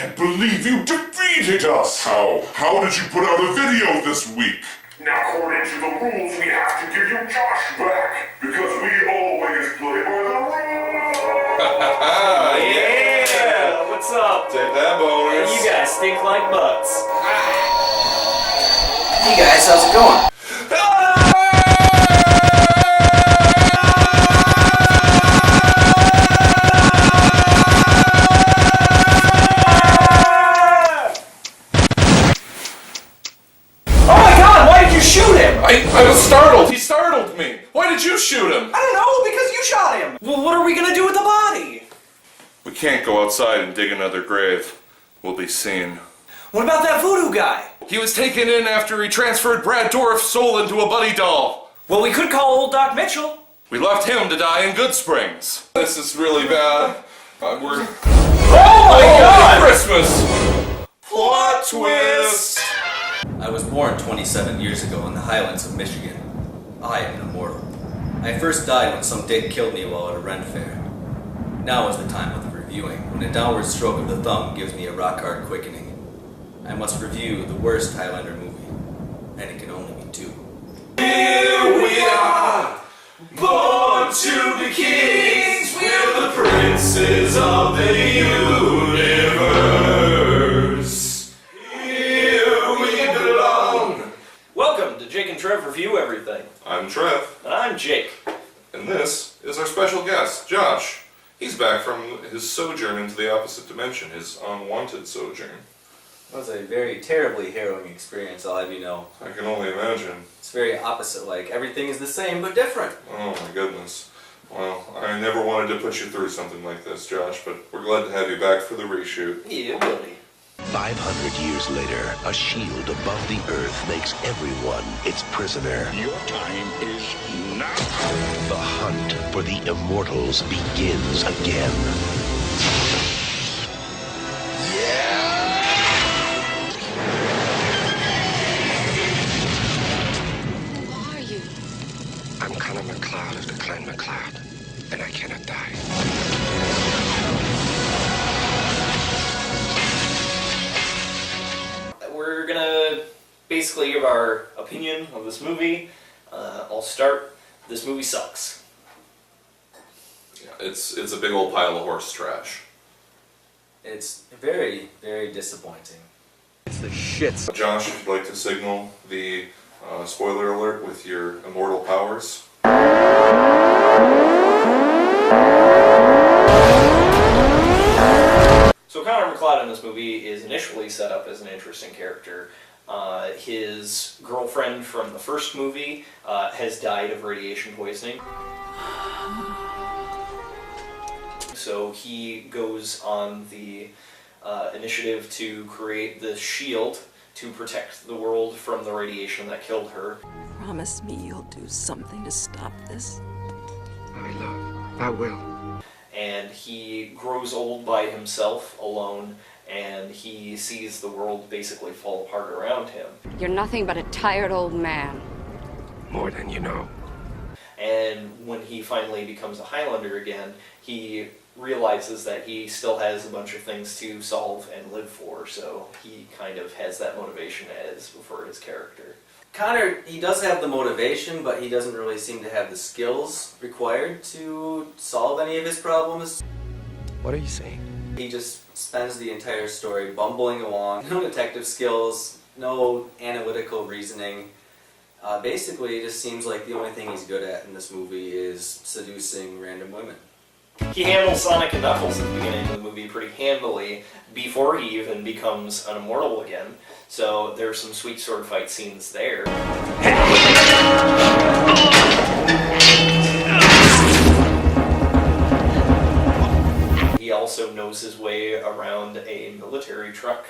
can't believe you defeated us! How? How did you put out a video this week? Now, according to the rules, we have to give you Josh back, because we always play by the rules! Yeah! What's up? Take that, bonus. You guys stink like butts. Hey guys, how's it going? I was startled! He startled me! Why did you shoot him? I don't know, because you shot him! Well, what are we gonna do with the body? We can't go outside and dig another grave. We'll be seen. What about that voodoo guy? He was taken in after he transferred Brad Dourif's soul into a buddy doll. Well, we could call old Doc Mitchell. We left him to die in Good Springs. This is really bad. We're... Oh my God! Christmas! Plot twist! I was born 27 years ago in the highlands of Michigan. I am an immortal. I first died when some dick killed me while at a Ren fair. Now is the time of the reviewing, when a downward stroke of the thumb gives me a rock-hard quickening. I must review the worst Highlander movie, and it can only be two. Here we are, born to be kings, we're the princes of the universe. Here we belong. Welcome to Jake and Trev Review Everything. I'm Trev. And I'm Jake. And this is our special guest, Josh. He's back from his sojourn into the opposite dimension, his unwanted sojourn. It was a very terribly harrowing experience, I'll have you know. I can only imagine. It's very opposite-like. Everything is the same, but different. Oh my goodness. Well, I never wanted to put you through something like this, Josh, but we're glad to have you back for the reshoot. Yeah, buddy. 500 years later, a shield above the earth makes everyone its prisoner. Your time is now! The hunt for the immortals begins again. Who are you? I'm Connor MacLeod of the Clan MacLeod, and I cannot die. We're gonna basically give our opinion of this movie. I'll start. This movie sucks. Yeah, it's a big old pile of horse trash. It's very, very disappointing. It's the shits. Josh, if you'd like to signal the spoiler alert with your immortal powers. So Connor MacLeod in this movie is initially set up as an interesting character. His girlfriend from the first movie has died of radiation poisoning. So he goes on the initiative to create this shield to protect the world from the radiation that killed her. Promise me you'll do something to stop this. I will. And he grows old by himself, alone, and he sees the world basically fall apart around him. You're nothing but a tired old man. More than you know. And when he finally becomes a Highlander again, he realizes that he still has a bunch of things to solve and live for, so he kind of has that motivation as for his character. Connor, he does have the motivation, but he doesn't really seem to have the skills required to solve any of his problems. What are you saying? He just spends the entire story bumbling along. No detective skills, no analytical reasoning. Basically, it just seems like the only thing he's good at in this movie is seducing random women. He handles Sonic and Knuckles at the beginning of the movie pretty handily before he even becomes an immortal again, so there's some sweet sword fight scenes there. He also knows his way around a military truck.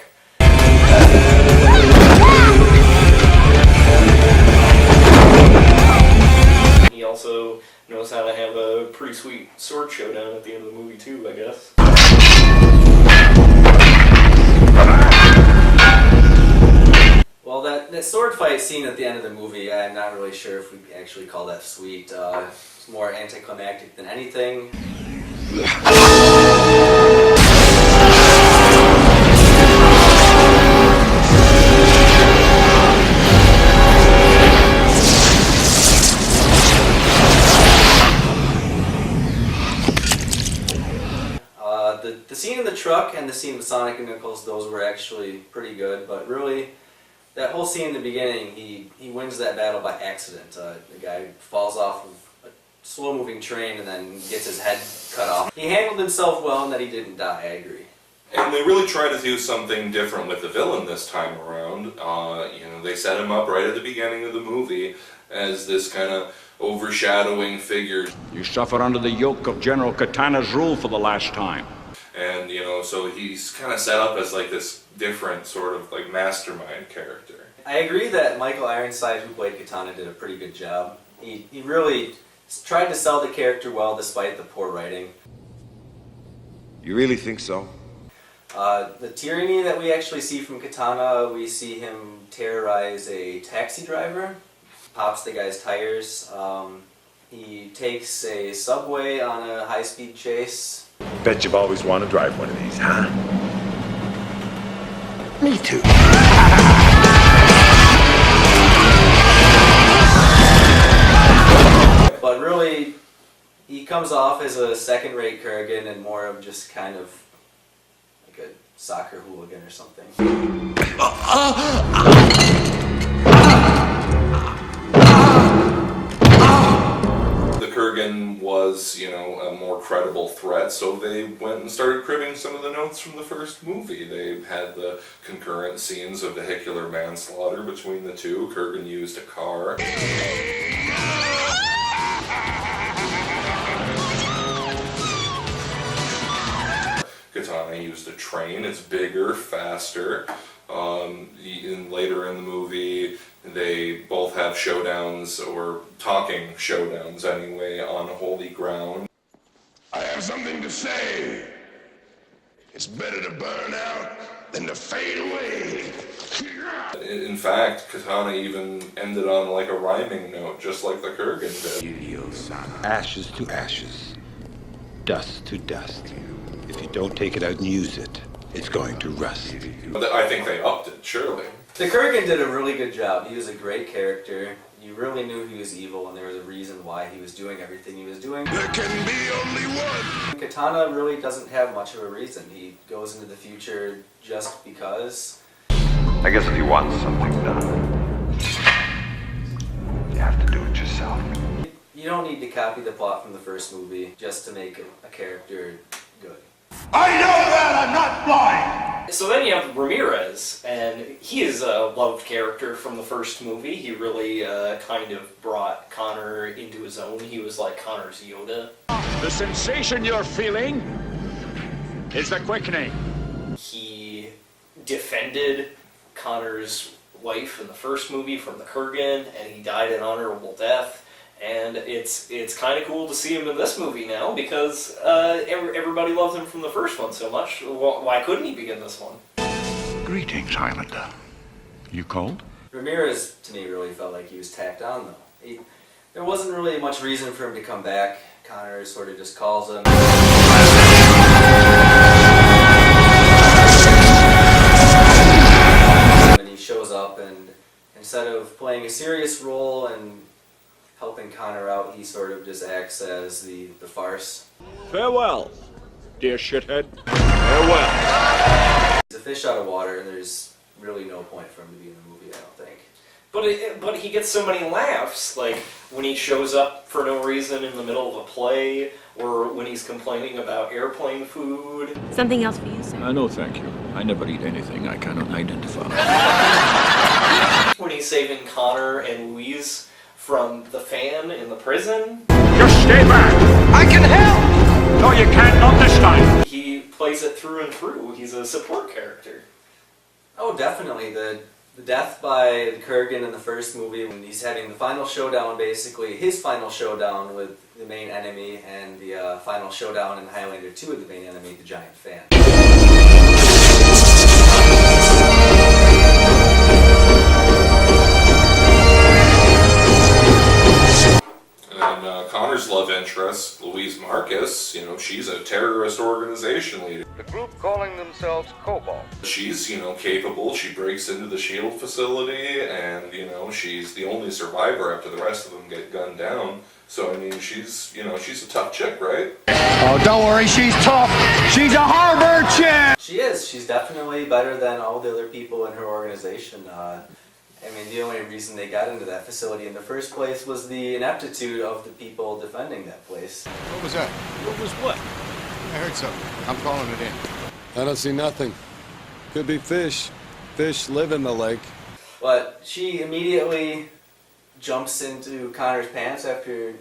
He also knows how to have a pretty sweet sword showdown at the end of the movie too, I guess. Well, that sword fight scene at the end of the movie, I'm not really sure if we actually call that sweet. It's more anticlimactic than anything. the scene with Sonic and Knuckles, those were actually pretty good, but really, that whole scene in the beginning, he wins that battle by accident. The guy falls off of a slow-moving train and then gets his head cut off. He handled himself well in that he didn't die, I agree. And they really try to do something different with the villain this time around. You know, they set him up right at the beginning of the movie as this kind of overshadowing figure. You suffer under the yoke of General Katana's rule for the last time. And, you know, so he's kind of set up as like this different sort of like mastermind character. I agree that Michael Ironside, who played Katana, did a pretty good job. He really tried to sell the character well despite the poor writing. You really think so? The tyranny that we actually see from Katana, we see him terrorize a taxi driver, pops the guy's tires. He takes a subway on a high-speed chase. Bet you've always wanted to drive one of these, huh? Me too. But really, he comes off as a second-rate Kurgan and more of just kind of like a soccer hooligan or something. The Kurgan was, you know, a more credible threat, so they went and started cribbing some of the notes from the first movie. They had the concurrent scenes of vehicular manslaughter between the two. Kurgan used a car. Katana used a train. It's bigger, faster. Later in the movie, they both have showdowns, or talking showdowns anyway, on holy ground. I have something to say. It's better to burn out than to fade away. In fact, Katana even ended on like a rhyming note, just like the Kurgan did. Ashes to ashes, dust to dust. If you don't take it out and use it, it's going to rust. I think they upped it, surely. The Kurgan did a really good job. He was a great character. You really knew he was evil, and there was a reason why he was doing everything he was doing. There can be only one. Katana really doesn't have much of a reason. He goes into the future just because. I guess if you want something done, you have to do it yourself. You don't need to copy the plot from the first movie just to make a character good. I know that I'm not blind. So then you have Ramirez, and he is a loved character from the first movie. He really kind of brought Connor into his own. He was like Connor's Yoda. The sensation you're feeling is the quickening. He defended Connor's life in the first movie from the Kurgan, and he died an honorable death. And it's kind of cool to see him in this movie now, because everybody loved him from the first one so much. Why couldn't he be in this one? Greetings, Highlander. You cold? Ramirez, to me, really felt like he was tacked on, though. There wasn't really much reason for him to come back. Connor sort of just calls him. And he shows up, and instead of playing a serious role and helping Connor out, he sort of just acts as the farce. Farewell, dear shithead. Farewell. He's a fish out of water, and there's really no point for him to be in the movie, I don't think. But he gets so many laughs, like when he shows up for no reason in the middle of a play, or when he's complaining about airplane food. Something else for you, sir? No, thank you. I never eat anything I cannot identify. When he's saving Connor and Louise from the fan in the prison. Just stay back! I can help! No, you can't, not this time! He plays it through and through. He's a support character. Oh, definitely. The death by the Kurgan in the first movie, when he's having the final showdown, basically his final showdown with the main enemy, and the final showdown in Highlander 2 with the main enemy, the giant fan. And Connor's love interest, Louise Marcus, you know, she's a terror terrorist organization leader. The group calling themselves Cobalt. She's, capable. She breaks into the SHIELD facility, and, she's the only survivor after the rest of them get gunned down. So, I mean, she's a tough chick, right? Oh, don't worry, she's tough. She's a Harvard chick. She is. She's definitely better than all the other people in her organization. The only reason they got into that facility in the first place was the ineptitude of the people defending that place. What was that? What was what? I heard something. I'm calling it in. I don't see nothing. Could be fish. Fish live in the lake. But she immediately jumps into Connor's pants after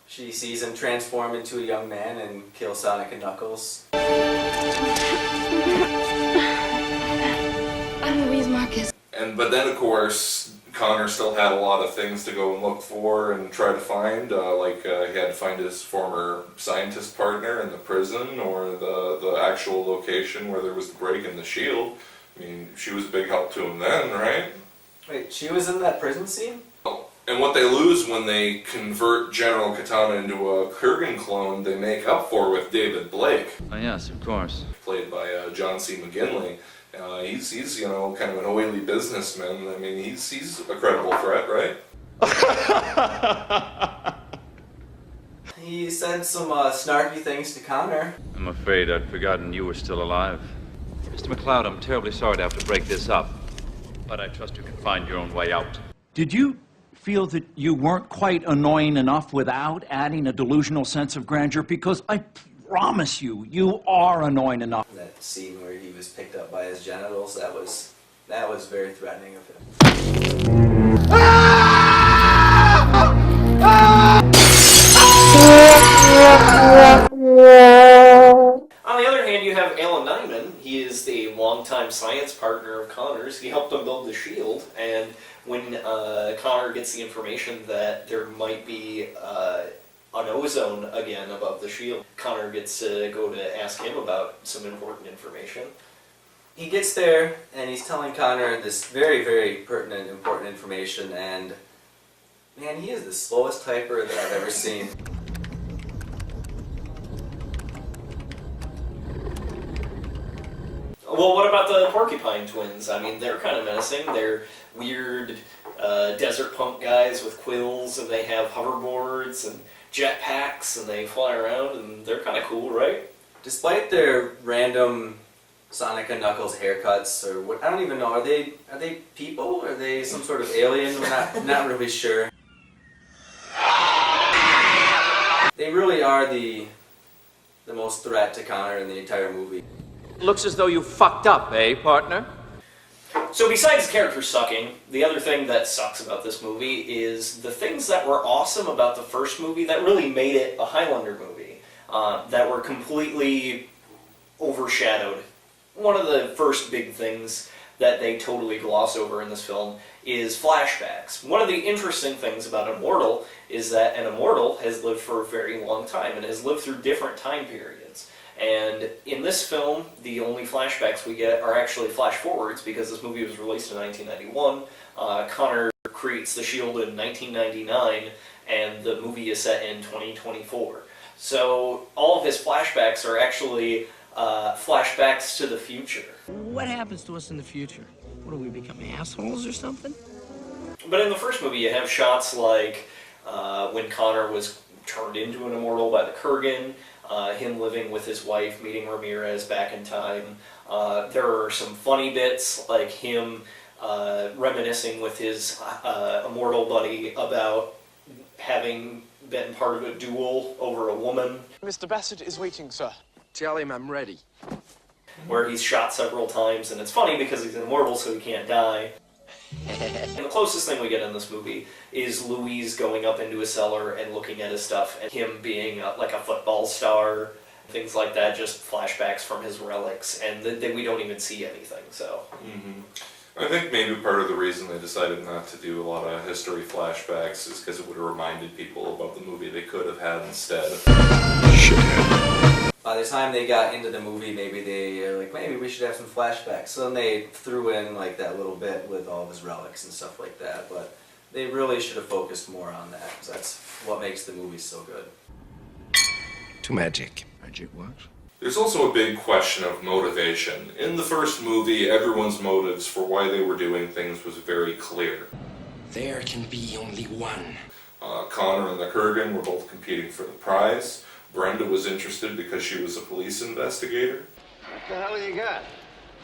she sees him transform into a young man and kill Sonic and Knuckles. I'm Louise Marcus. But then, of course, Connor still had a lot of things to go and look for and try to find. He had to find his former scientist partner in the prison, or the actual location where there was the break in the SHIELD. I mean, she was a big help to him then, right? Wait, she was in that prison scene? And what they lose when they convert General Katana into a Kurgan clone, they make up for with David Blake. Oh yes, of course. Played by John C. McGinley. He's kind of an oily businessman. I mean, he's a credible threat, right? He said some snarky things to Connor. I'm afraid I'd forgotten you were still alive. Mr. McCloud, I'm terribly sorry to have to break this up, but I trust you can find your own way out. Did you feel that you weren't quite annoying enough without adding a delusional sense of grandeur? Because I promise you, you are annoying enough. That scene where he was picked up by his genitals, that was very threatening of him. On the other hand, you have Alan Nyman. He is the longtime science partner of Connor's. He helped him build the SHIELD, and when Connor gets the information that there might be an ozone again above the SHIELD, Connor gets to go to ask him about some important information. He gets there, and he's telling Connor this very, very pertinent, important information, and man, he is the slowest typer that I've ever seen. Well, what about the Porcupine Twins? I mean, they're kind of menacing. They're weird desert punk guys with quills, and they have hoverboards and jetpacks, and they fly around, and they're kind of cool, right? Despite their random Sonic and Knuckles haircuts, or what, I don't even know, are they people? Are they some sort of alien? We're not really sure. They really are the most threat to Connor in the entire movie. Looks as though you fucked up, eh, partner? So besides character sucking, the other thing that sucks about this movie is the things that were awesome about the first movie that really made it a Highlander movie, that were completely overshadowed. One of the first big things that they totally gloss over in this film is flashbacks. One of the interesting things about Immortal is that an Immortal has lived for a very long time and has lived through different time periods. And in this film, the only flashbacks we get are actually flash forwards, because this movie was released in 1991. Connor creates the SHIELD in 1999, and the movie is set in 2024. So all of his flashbacks are actually flashbacks to the future. What happens to us in the future? What, do we become assholes or something? But in the first movie, you have shots like when Connor was turned into an immortal by the Kurgan, him living with his wife, meeting Ramirez back in time. There are some funny bits, like him reminiscing with his immortal buddy about having been part of a duel over a woman. Mr. Bassett is waiting, sir. Tell him I'm ready. Where he's shot several times, and it's funny because he's immortal, so he can't die. And the closest thing we get in this movie is Louise going up into a cellar and looking at his stuff, and him being like a football star, things like that, just flashbacks from his relics, and then we don't even see anything, so. I think maybe part of the reason they decided not to do a lot of history flashbacks is because it would have reminded people about the movie they could have had instead. By the time they got into the movie, maybe they were like, maybe we should have some flashbacks. So then they threw in like that little bit with all of his relics and stuff like that. But they really should have focused more on that, because that's what makes the movie so good. To magic. Magic works. There's also a big question of motivation. In the first movie, everyone's motives for why they were doing things was very clear. There can be only one. Connor and the Kurgan were both competing for the prize. Brenda was interested because she was a police investigator. What the hell you got?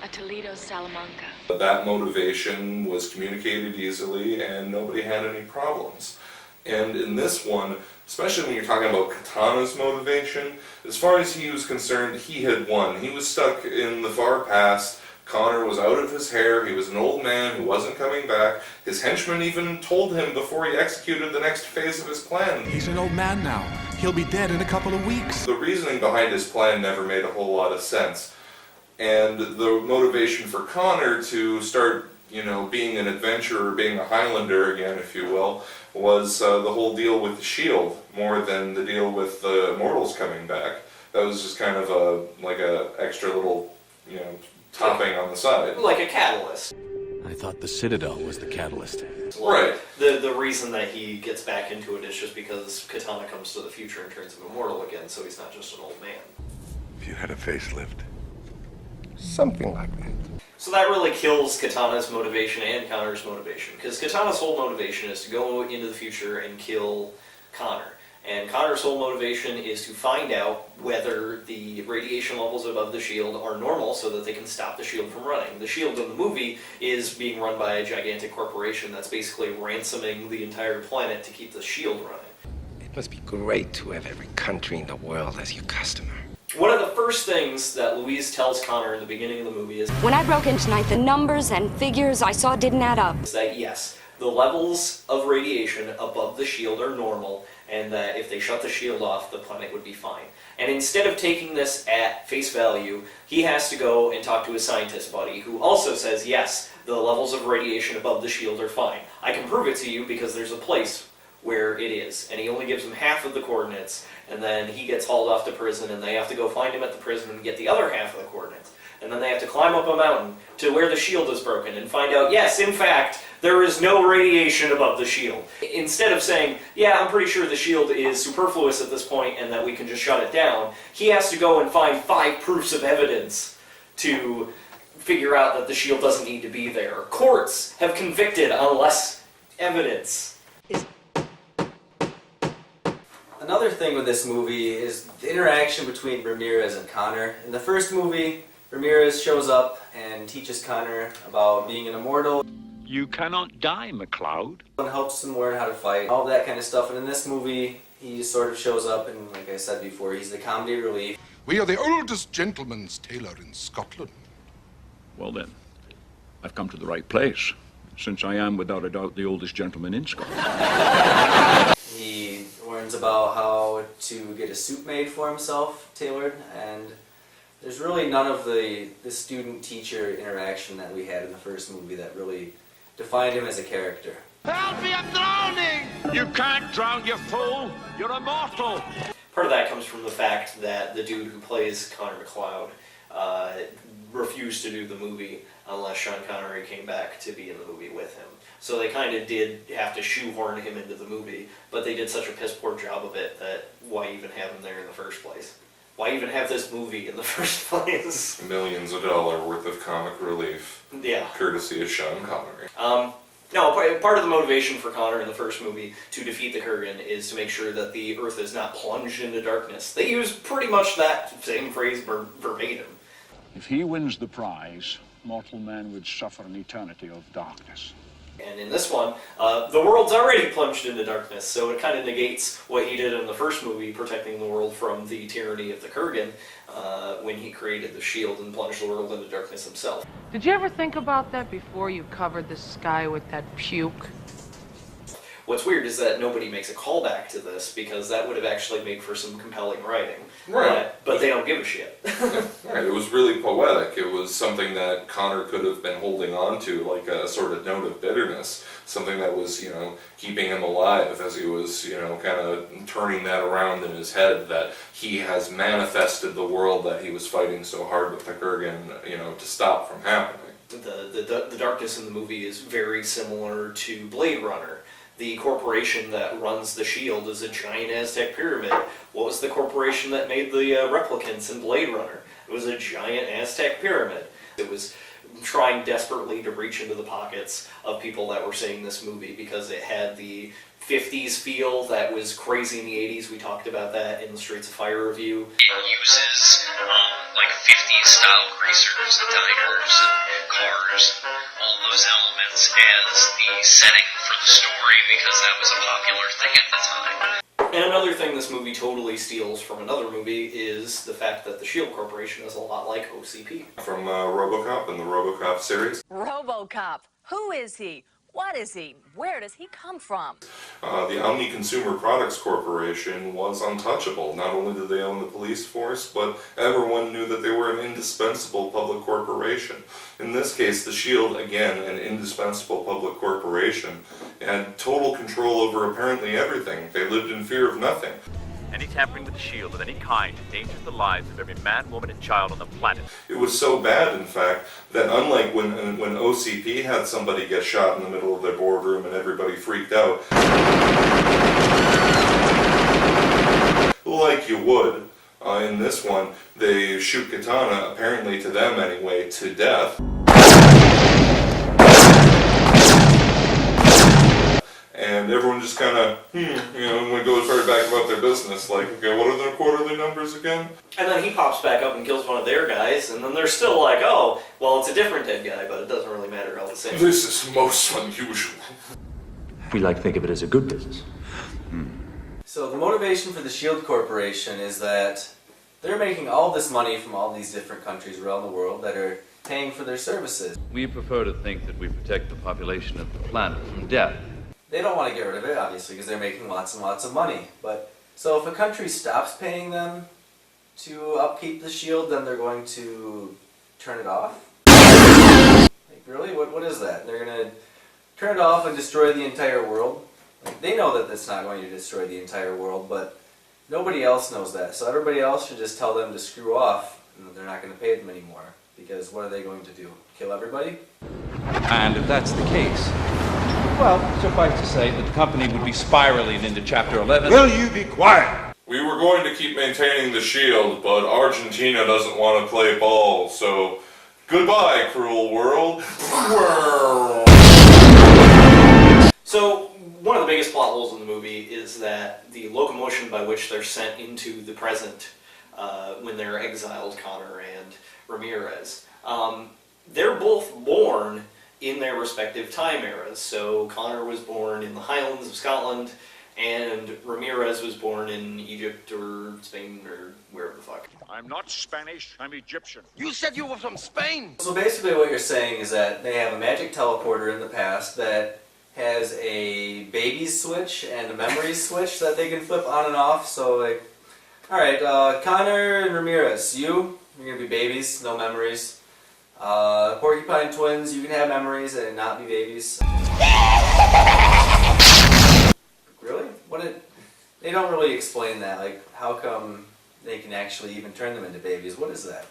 A Toledo Salamanca. That motivation was communicated easily and nobody had any problems. And in this one, especially when you're talking about Katana's motivation, as far as he was concerned, he had won. He was stuck in the far past. Connor was out of his hair. He was an old man who wasn't coming back. His henchman even told him before he executed the next phase of his plan. He's an old man now. He'll be dead in a couple of weeks. The reasoning behind his plan never made a whole lot of sense. And the motivation for Connor to start, being an adventurer, being a Highlander again, if you will, was the whole deal with the shield, more than the deal with the immortals coming back. That was just kind of a extra little, topping on the side. Like a catalyst. I thought the Citadel was the catalyst. Right. The reason that he gets back into it is just because Katana comes to the future and turns him immortal again, so he's not just an old man. If you had a facelift. Something like that. So that really kills Katana's motivation and Connor's motivation, because Katana's whole motivation is to go into the future and kill Connor. And Connor's whole motivation is to find out whether the radiation levels above the shield are normal so that they can stop the shield from running. The shield in the movie is being run by a gigantic corporation that's basically ransoming the entire planet to keep the shield running. It must be great to have every country in the world as your customer. One of the first things that Louise tells Connor in the beginning of the movie is, When I broke in tonight, the numbers and figures I saw didn't add up. is that yes, the levels of radiation above the shield are normal, and that if they shut the shield off, the planet would be fine. And instead of taking this at face value, he has to go and talk to his scientist buddy, who also says, yes, the levels of radiation above the shield are fine. I can prove it to you because there's a place where it is. And he only gives him half of the coordinates, and then he gets hauled off to prison, and they have to go find him at the prison and get the other half of the coordinates. And then they have to climb up a mountain to where the shield is broken and find out, yes, in fact, there is no radiation above the shield. Instead of saying, yeah, I'm pretty sure the shield is superfluous at this point and that we can just shut it down, he has to go and find 5 proofs of evidence to figure out that the shield doesn't need to be there. Courts have convicted on less evidence. Another thing with this movie is the interaction between Ramirez and Connor. In the first movie, Ramirez shows up and teaches Connor about being an immortal. You cannot die, MacLeod. And helps him learn how to fight, all that kind of stuff. And in this movie, he sort of shows up and, like I said before, he's the comedy relief. We are the oldest gentleman's tailor in Scotland. Well then, I've come to the right place, since I am without a doubt the oldest gentleman in Scotland. He learns about how to get a suit made for himself, tailored, and there's really none of the student-teacher interaction that we had in the first movie that really defined him as a character. Help me, I'm drowning! You can't drown, you fool! You're immortal! Part of that comes from the fact that the dude who plays Connor McLeod refused to do the movie unless Sean Connery came back to be in the movie with him. So they kind of did have to shoehorn him into the movie, but they did such a piss poor job of it that why even have him there in the first place? Why even have this movie in the first place? Millions of dollars worth of comic relief. Yeah. Courtesy of Sean Connery. No, part of the motivation for Connor in the first movie to defeat the Kurgan is to make sure that the Earth is not plunged into darkness. They use pretty much that same phrase verbatim. If he wins the prize, mortal man would suffer an eternity of darkness. And in this one, the world's already plunged into darkness, so it kind of negates what he did in the first movie, protecting the world from the tyranny of the Kurgan, when he created the shield and plunged the world into darkness himself. Did you ever think about that before you covered the sky with that puke? What's weird is that nobody makes a callback to this, because that would have actually made for some compelling writing. Right. But they don't give a shit. Right, it was really poetic. It was something that Connor could have been holding on to, like a sort of note of bitterness. Something that was, keeping him alive as he was, kind of turning that around in his head, that he has manifested the world that he was fighting so hard with the Kurgan, to stop from happening. The darkness in the movie is very similar to Blade Runner. the corporation that runs the Shield is a giant Aztec pyramid. What was the corporation that made the replicants in Blade Runner? It was a giant Aztec pyramid. It was trying desperately to reach into the pockets of people that were seeing this movie because it had the 50s feel that was crazy in the 80s. We talked about that in the Streets of Fire review. It uses like 50s style greasers and diners and cars, all those elements as the setting for the story because that was a popular thing at the time. And another thing this movie totally steals from another movie is the fact that the SHIELD Corporation is a lot like OCP. From RoboCop and the RoboCop series. RoboCop. Who is he? What is he? Where does he come from? The Omni Consumer Products Corporation was untouchable. Not only did they own the police force, but everyone knew that they were an indispensable public corporation. In this case, the SHIELD, again, an indispensable public corporation, had total control over apparently everything. They lived in fear of nothing. Any tampering with the Shield of any kind endangers the lives of every man, woman, and child on the planet. It was so bad, in fact, that unlike when OCP had somebody get shot in the middle of their boardroom and everybody freaked out, like you would, in this one, they shoot Katana, apparently to them anyway, to death. And everyone just kind of, goes right back about their business. Like, okay, what are their quarterly numbers again? And then he pops back up and kills one of their guys, and then they're still like, oh, well, it's a different dead guy, but it doesn't really matter, all the same. This is most unusual. We like to think of it as a good business. So the motivation for the SHIELD Corporation is that they're making all this money from all these different countries around the world that are paying for their services. We prefer to think that we protect the population of the planet from death. They don't want to get rid of it, obviously, because they're making lots and lots of money. But so if a country stops paying them to upkeep the SHIELD, then they're going to turn it off? Like, really? What is that? They're going to turn it off and destroy the entire world? Like, they know that it's not going to destroy the entire world, but nobody else knows that. So everybody else should just tell them to screw off, and they're not going to pay them anymore. Because what are they going to do? Kill everybody? And if that's the case, well, suffice to say that the company would be spiraling into Chapter 11. Will you be quiet? We were going to keep maintaining the SHIELD, but Argentina doesn't want to play ball, so goodbye, cruel world. So, one of the biggest plot holes in the movie is that the locomotion by which they're sent into the present when they're exiled, Connor and Ramirez, they're both born in their respective time eras. So Connor was born in the Highlands of Scotland, and Ramirez was born in Egypt or Spain or wherever the fuck. I'm not Spanish, I'm Egyptian. You said you were from Spain! So basically what you're saying is that they have a magic teleporter in the past that has a baby's switch and a memories switch that they can flip on and off. So like, alright, Connor and Ramirez, you're gonna be babies, no memories. Porcupine twins, you can have memories and not be babies. Really? They don't really explain that. Like, how come they can actually even turn them into babies? What is that?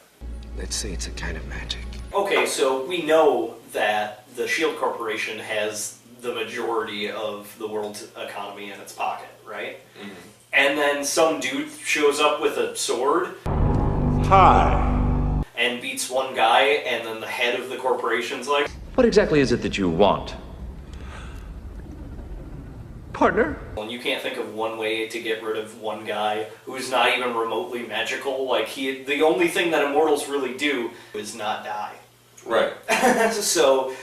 Let's say it's a kind of magic. Okay, so we know that the SHIELD Corporation has the majority of the world's economy in its pocket, right? Mm-hmm. And then some dude shows up with a sword. Hi. And beats one guy, and then the head of the corporation's like, What exactly is it that you want? Partner? And you can't think of one way to get rid of one guy who's not even remotely magical. Like, the only thing that immortals really do is not die. Right. So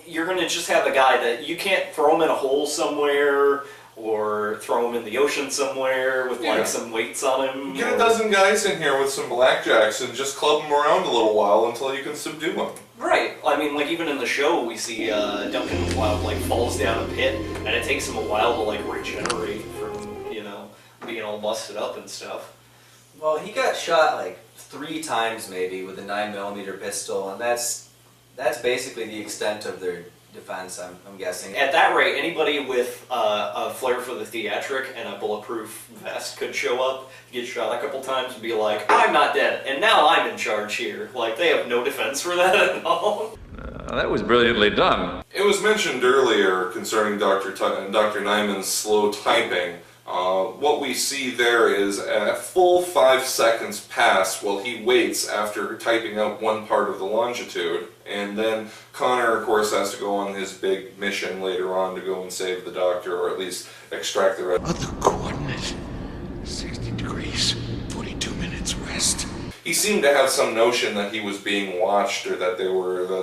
you're gonna just have a guy that you can't throw him in a hole somewhere, or throw him in the ocean somewhere with like some weights on him. Get a dozen guys in here with some blackjacks and just club them around a little while until you can subdue them. Right. I mean, like even in the show, we see Duncan Wilde like falls down a pit, and it takes him a while to like regenerate from being all busted up and stuff. Well, he got shot like 3 times maybe with a 9mm pistol, and that's basically the extent of their defense, I'm guessing. At that rate, anybody with a flair for the theatric and a bulletproof vest could show up, get shot a couple times, and be like, I'm not dead, and now I'm in charge here. Like, they have no defense for that at all. That was brilliantly done. It It was mentioned earlier concerning Dr. Nyman's slow typing. What we see there is a full 5 seconds pass while he waits after typing out one part of the longitude, and then Connor, of course, has to go on his big mission later on to go and save the doctor, or at least extract the rest. Other coordinate. 60 degrees, 42 minutes rest. He seemed to have some notion that he was being watched, or that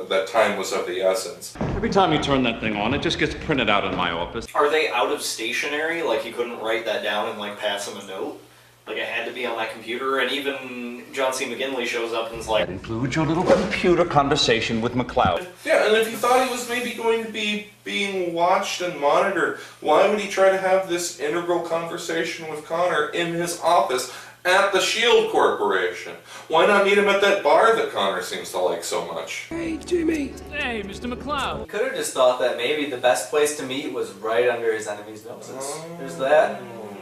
that time was of the essence. Every time you turn that thing on, it just gets printed out in my office. Are they out of stationery? Like, he couldn't write that down and, like, pass him a note? Like, it had to be on that computer? And even John C. McGinley shows up and is like... That includes your little computer conversation with McLeod. Yeah, and if he thought he was maybe going to be being watched and monitored, why would he try to have this integral conversation with Connor in his office at the S.H.I.E.L.D. Corporation? Why not meet him at that bar that Connor seems to like so much? Hey, Jimmy. Hey, Mr. McLeod. Could have just thought that maybe the best place to meet was right under his enemy's noses. There's that.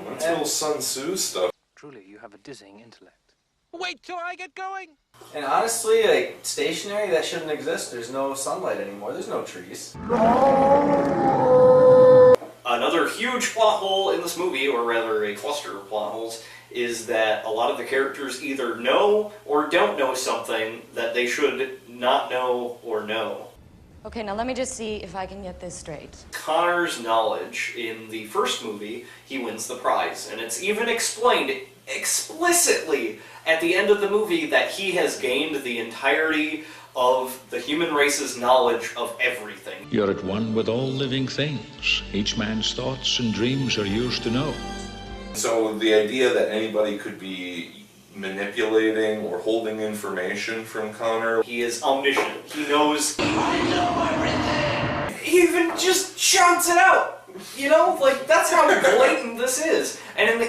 That's little Sun Tzu stuff. Truly, you have a dizzying intellect. Wait till I get going! And honestly, like, stationary, that shouldn't exist. There's no sunlight anymore. There's no trees. Another huge plot hole in this movie, or rather a cluster of plot holes, is that a lot of the characters either know or don't know something that they should not know or know. Okay, now let me just see if I can get this straight. Connor's knowledge in the first movie, he wins the prize, and it's even explained explicitly at the end of the movie that he has gained the entirety of the human race's knowledge of everything. You're at one with all living things. Each man's thoughts and dreams are yours to know. So the idea that anybody could be manipulating or holding information from Connor... He is omniscient. He knows... I know everything! He even just shouts it out! You know, like, that's how blatant this is. And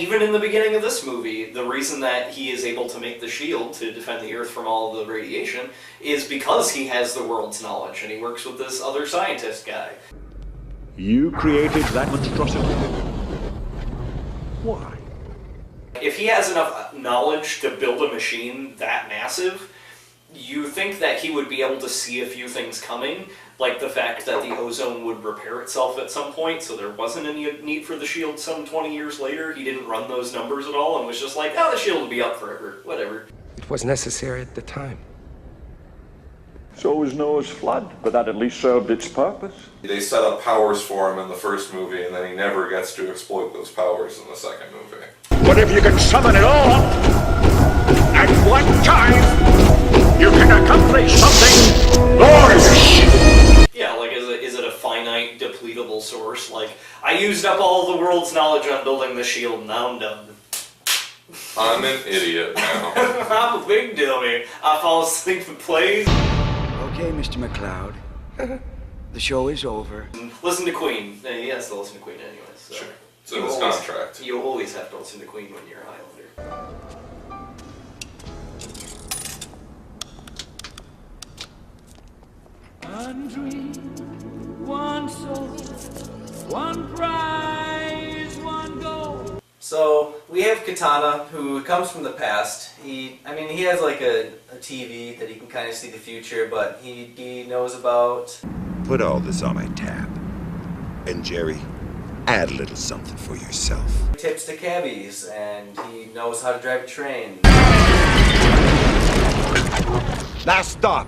even in the beginning of this movie, the reason that he is able to make the shield to defend the Earth from all of the radiation is because he has the world's knowledge, and he works with this other scientist guy. You created that monstrosity. Why? If he has enough knowledge to build a machine that massive, you think that he would be able to see a few things coming, like the fact that the ozone would repair itself at some point, so there wasn't any need for the shield some 20 years later. He didn't run those numbers at all and was just like, oh, the shield will be up forever, whatever. It was necessary at the time. So was Noah's flood, but that at least served its purpose. They set up powers for him in the first movie, and then he never gets to exploit those powers in the second movie. But if you can summon it all at one time, you can accomplish something glorious. Yeah, like, is it a finite, depletable source? Like, I used up all the world's knowledge on building the shield, now I'm done. I'm an idiot now. I'm a big dummy. I fall asleep and play. Okay, Mr. McLeod. The show is over. Listen to Queen. He has to listen to Queen anyway. So. Sure. It's in his contract. You always have to listen to Queen when you're a Highlander. One dream, one soul, one prize, one goal. So, we have Katana, who comes from the past. He has like a TV that he can kind of see the future, but he knows about... Put all this on my tab. And Jerry, add a little something for yourself. Tips to cabbies, and he knows how to drive a train. Now stop!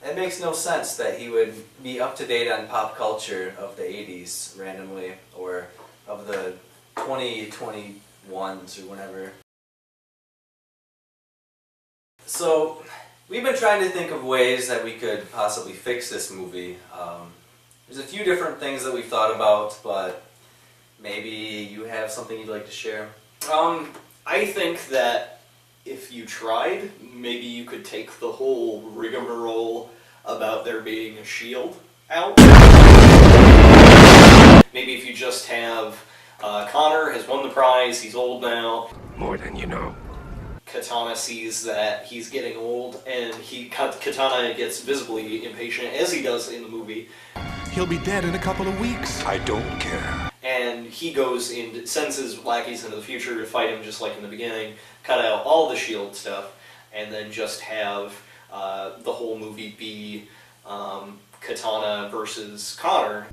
It makes no sense that he would be up to date on pop culture of the 80s randomly, or of the 2021s or whatever. So, we've been trying to think of ways that we could possibly fix this movie. There's a few different things that we've thought about, but maybe you have something you'd like to share? I think that if you tried, maybe you could take the whole rigmarole about there being a shield out. Maybe if you just have Connor has won the prize, he's old now. More than you know. Katana sees that he's getting old, and Katana gets visibly impatient, as he does in the movie. He'll be dead in a couple of weeks. I don't care. And he goes and sends his lackeys into the future to fight him just like in the beginning, cut out all the shield stuff, and then just have the whole movie be Katana versus Connor.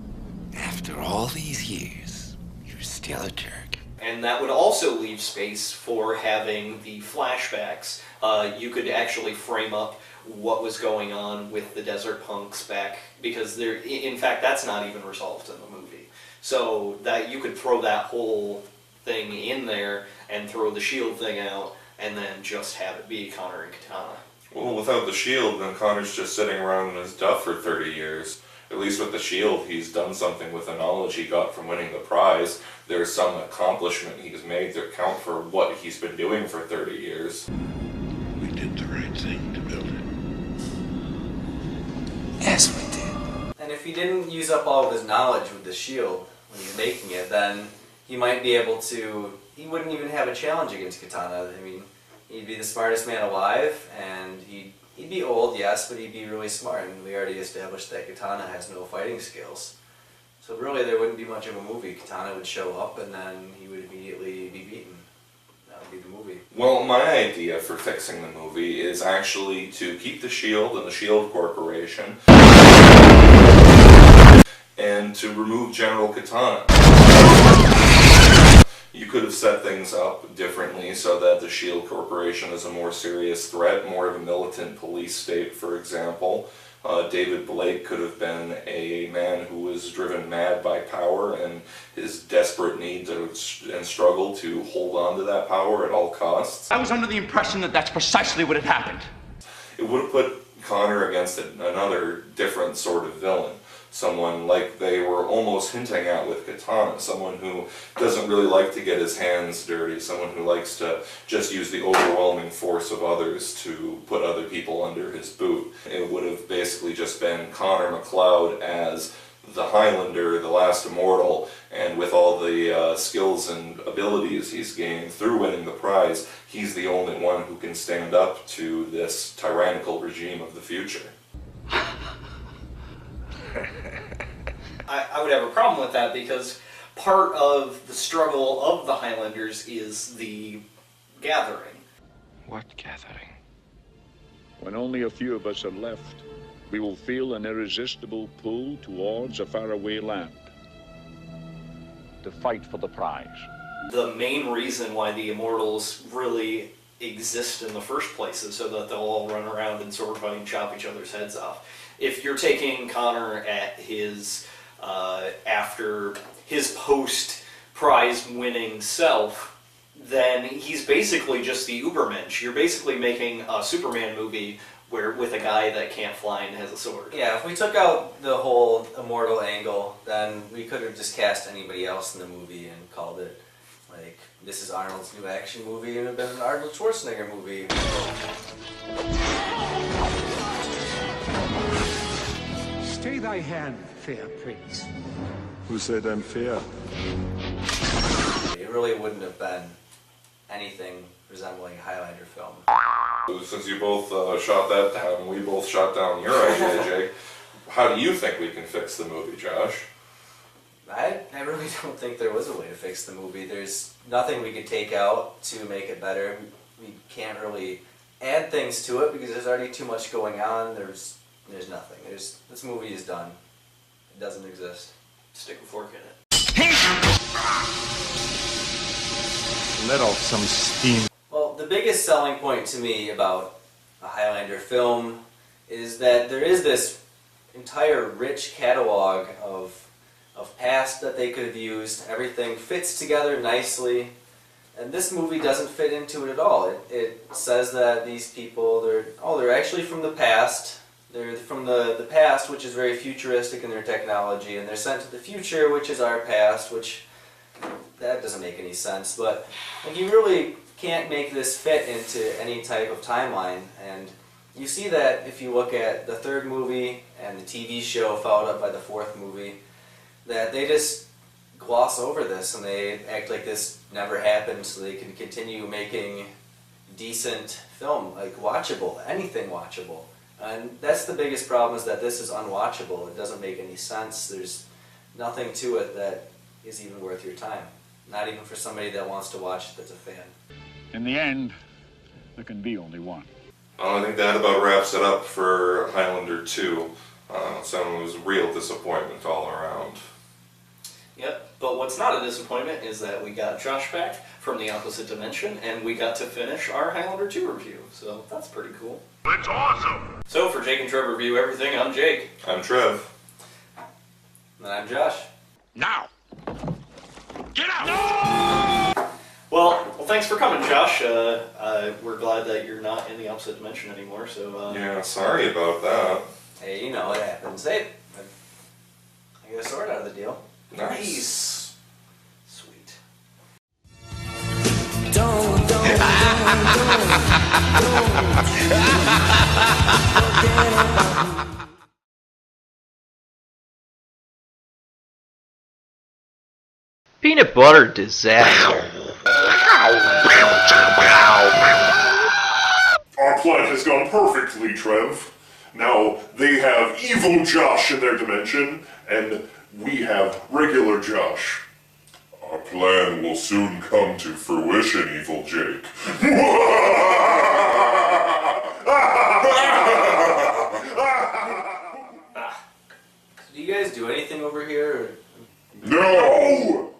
After all these years, you're still a jerk. And that would also leave space for having the flashbacks. You could actually frame up what was going on with the desert punks back, because in fact that's not even resolved in the movie. So that you could throw that whole thing in there and throw the shield thing out and then just have it be Connor and Katana. Well, without the shield, then Connor's just sitting around in his duff for 30 years. At least with the shield, he's done something with the knowledge he got from winning the prize. There's some accomplishment he's made to account for what he's been doing for 30 years. We did the right thing to build it. Yes, we did. And if he didn't use up all of his knowledge with the shield when he's making it, then he might be able to... He wouldn't even have a challenge against Katana. I mean, he'd be the smartest man alive, and he'd be old, yes, but he'd be really smart. And we already established that Katana has no fighting skills. So really, there wouldn't be much of a movie. Katana would show up, and then he would immediately be beaten. That would be the movie. Well, my idea for fixing the movie is actually to keep the shield and the Shield Corporation, and to remove General Katana. You could have set things up differently so that the Shield Corporation is a more serious threat, more of a militant police state, for example. David Blake could have been a man who was driven mad by power and his desperate need and struggle to hold on to that power at all costs. I was under the impression that that's precisely what had happened. It would have put Connor against another different sort of villain. Someone like they were almost hinting at with Katana, someone who doesn't really like to get his hands dirty, someone who likes to just use the overwhelming force of others to put other people under his boot. It would have basically just been Connor MacLeod as the Highlander, the last immortal, and with all the skills and abilities he's gained through winning the prize, he's the only one who can stand up to this tyrannical regime of the future. I would have a problem with that because part of the struggle of the Highlanders is the gathering. What gathering? When only a few of us are left, we will feel an irresistible pull towards a faraway land to fight for the prize. The main reason why the Immortals really exist in the first place is so that they'll all run around and sword fight and chop each other's heads off. If you're taking Connor at his after his post-prize winning self, then he's basically just the Ubermensch. You're basically making a Superman movie with a guy that can't fly and has a sword. Yeah, if we took out the whole immortal angle, then we could have just cast anybody else in the movie and called it, like, this is Arnold's new action movie, and it would have been an Arnold Schwarzenegger movie. Stay thy hand, fair prince. Who said I'm fair? It really wouldn't have been anything resembling a Highlander film. Since you both shot that down and we both shot down your idea, Jake, how do you think we can fix the movie, Josh? I really don't think there was a way to fix the movie. There's nothing we could take out to make it better. We can't really add things to it because there's already too much going on. There's nothing. This movie is done. It doesn't exist. Stick a fork in it. Let off some steam. Well, the biggest selling point to me about a Highlander film is that there is this entire rich catalog of past that they could have used. Everything fits together nicely, and this movie doesn't fit into it at all. It says that these people, they're actually from the past. They're from the past, which is very futuristic in their technology, and they're sent to the future, which is our past, which that doesn't make any sense. But like, you really can't make this fit into any type of timeline, and you see that if you look at the third movie and the TV show followed up by the fourth movie, that they just gloss over this and they act like this never happened so they can continue making decent film, like watchable, anything watchable. And that's the biggest problem, is that this is unwatchable. It doesn't make any sense. There's nothing to it that is even worth your time. Not even for somebody that wants to watch it that's a fan. In the end, there can be only one. I think that about wraps it up for Highlander 2. So it was a real disappointment all around. Yep, but what's not a disappointment is that we got Josh back from the opposite dimension, and we got to finish our Highlander 2 review, so that's pretty cool. It's awesome! So for Jake and Trev Review Everything, I'm Jake. I'm Trev. And I'm Josh. Now! Get out! No! Well, thanks for coming, Josh. We're glad that you're not in the opposite dimension anymore, so... Yeah, sorry about that. Hey, you know what happens. Hey, I got a sword out of the deal. Nice. Sweet. Peanut butter disaster. Our plan has gone perfectly, Trev. Now, they have evil Josh in their dimension, and we have regular Josh. Our plan will soon come to fruition, evil Jake. Do you guys do anything over here? No!